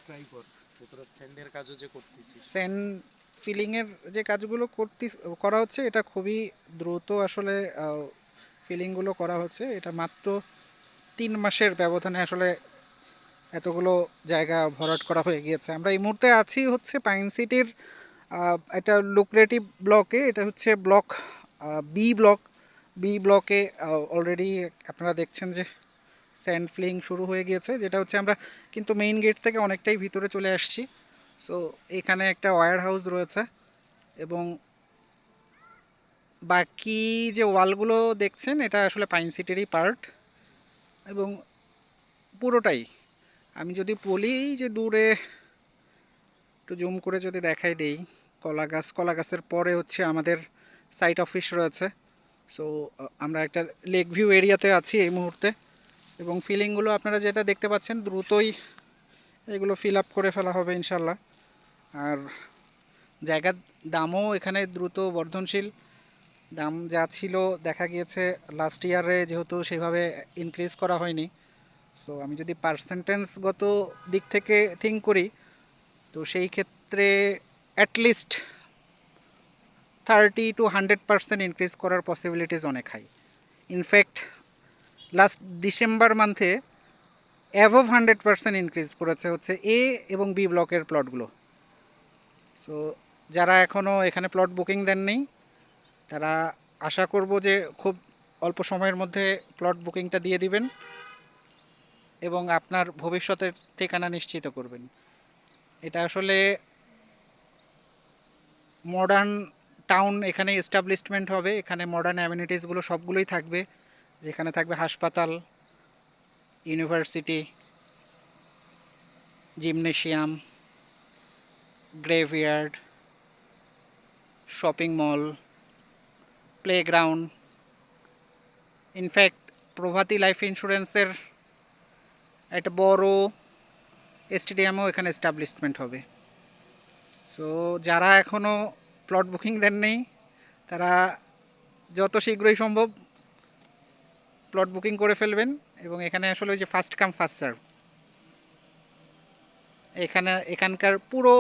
Try কর, ভেতরে স্যান্ডের কাজও যে করতেছিস। স্যান্ড ফিলিংয়ের যে কাজগুলো করা হচ্ছে, এটা খুবই দ্রুত আসলে ফিলিংগুলো করা হচ্ছে। এটা মাত্র 3 মাসের ব্যবধানে আসলে এতগুলো জায়গা ভরাট করা হয়ে গিয়েছে। আমরা এই মুহূর্তে আছি হচ্ছে পাইন সিটির একটা লুক্রেটিভ ব্লকে। এটা হচ্ছে ব্লক বি ব্লক। বি ব্লকে অলরেডি আপনারা দেখছেন যে স্যান্ড ফিলিং শুরু হয়ে গিয়েছে, যেটা হচ্ছে আমরা কিন্তু মেইন গেট থেকে অনেকটাই ভিতরে চলে আসছি। সো এখানে একটা ওয়্যার হাউস রয়েছে, এবং বাকি যে ওয়ালগুলো দেখছেন এটা আসলে পাইন সিটিরই পার্ট। এবং পুরোটাই আমি যদি বলি যে দূরে একটু জুম করে যদি দেখাই দেই, কলা গাছের পরে হচ্ছে আমাদের সাইট অফিস রয়েছে। সো আমরা একটা লেক ভিউ এরিয়াতে আছি এই মুহূর্তে, এবং ফিলিংগুলো আপনারা যেটা দেখতে পাচ্ছেন দ্রুতই এগুলো ফিল আপ করে ফেলা হবে ইনশাল্লাহ। আর জায়গার দামও এখানে দ্রুত বর্ধনশীল। দাম যা ছিল দেখা গিয়েছে লাস্ট ইয়ারে যেহেতু সেভাবে ইনক্রিজ করা হয়নি। সো আমি যদি পার্সেন্টেজগত দিক থেকে থিঙ্ক করি, তো সেই ক্ষেত্রে অ্যাটলিস্ট 30 to 100% ইনক্রিজ করার পসিবিলিটিস অনেক high. In fact last December মান্থে অ্যাভভ 100% increase করেছে হচ্ছে এ এবং বি ব্লকের প্লটগুলো। সো যারা এখনও এখানে প্লট বুকিং দেননি, তারা আশা করব যে খুব অল্প সময়ের মধ্যে প্লট বুকিংটা দিয়ে দিবেন এবং আপনার ভবিষ্যতের ঠিকানা নিশ্চিত করবেন। এটা আসলে মডার্ন টাউন, এখানে এস্টাবলিশমেন্ট হবে, এখানে মডার্ন অ্যামিনিটিসগুলো সবগুলোই থাকবে, যেখানে থাকবে হাসপাতাল, university, gymnasium, graveyard, shopping mall, playground. In fact Prabhati life ইন্স্যুরেন্সের একটা বড় স্টেডিয়ামও এখানে এস্টাবলিশমেন্ট হবে। সো যারা এখনও প্লট বুকিং দেননি, তারা যত শীঘ্রই সম্ভব প্লট বুকিং করে ফেলবেন। এবং এখানে আসলে ওই যে ফার্স্ট কাম ফার্স্ট সার্ভ, এখানকার পুরো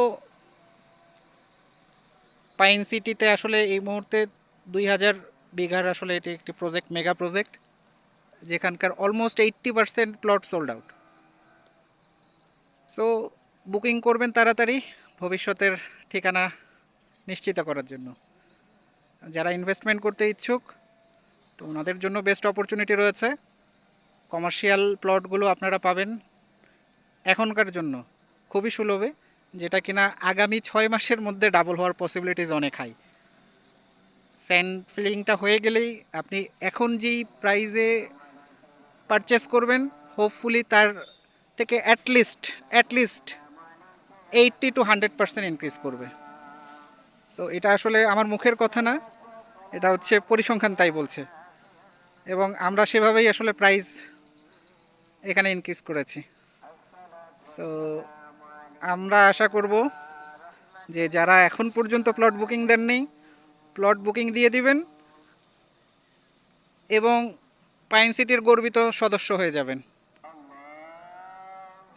পাইন সিটিতে আসলে এই মুহূর্তে 2000 বিঘার আসলে এটি একটি প্রজেক্ট, মেগা প্রজেক্ট, যেখানকার almost 80% plot sold out. So booking করবেন তাড়াতাড়ি ভবিষ্যতের ঠিকানা নিশ্চিত করার জন্য। যারা ইনভেস্টমেন্ট করতে ইচ্ছুক, তো ওনাদের জন্য বেস্ট অপরচুনিটি রয়েছে। কমার্শিয়াল প্লটগুলো আপনারা পাবেন এখনকার জন্য খুবই সুলভে, যেটা কিনা আগামী 6 মাসের মধ্যে ডাবল হওয়ার পসিবিলিটিস অনেক হাই। স্যান্ড ফিলিংটা হয়ে গেলেই আপনি এখন যেই প্রাইজে পারচেস করবেন, হোপফুলি তার থেকে অ্যাটলিস্ট 80 to 100% ইনক্রিজ করবে। সো এটা আসলে আমার মুখের কথা না, এটা হচ্ছে পরিসংখ্যান তাই বলছে, এবং আমরা সেভাবেই আসলে প্রাইস এখানে ইনক্রিজ করেছি। সো আমরা আশা করব যে যারা এখন পর্যন্ত প্লট বুকিং দেননি, প্লট বুকিং দিয়ে দিবেন এবং পাইন সিটির গর্বিত সদস্য হয়ে যাবেন।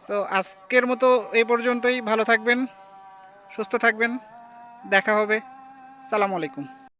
সো আজকের মতো এই পর্যন্তই। ভালো থাকবেন, সুস্থ থাকবেন, দেখা হবে। সালাম আলাইকুম।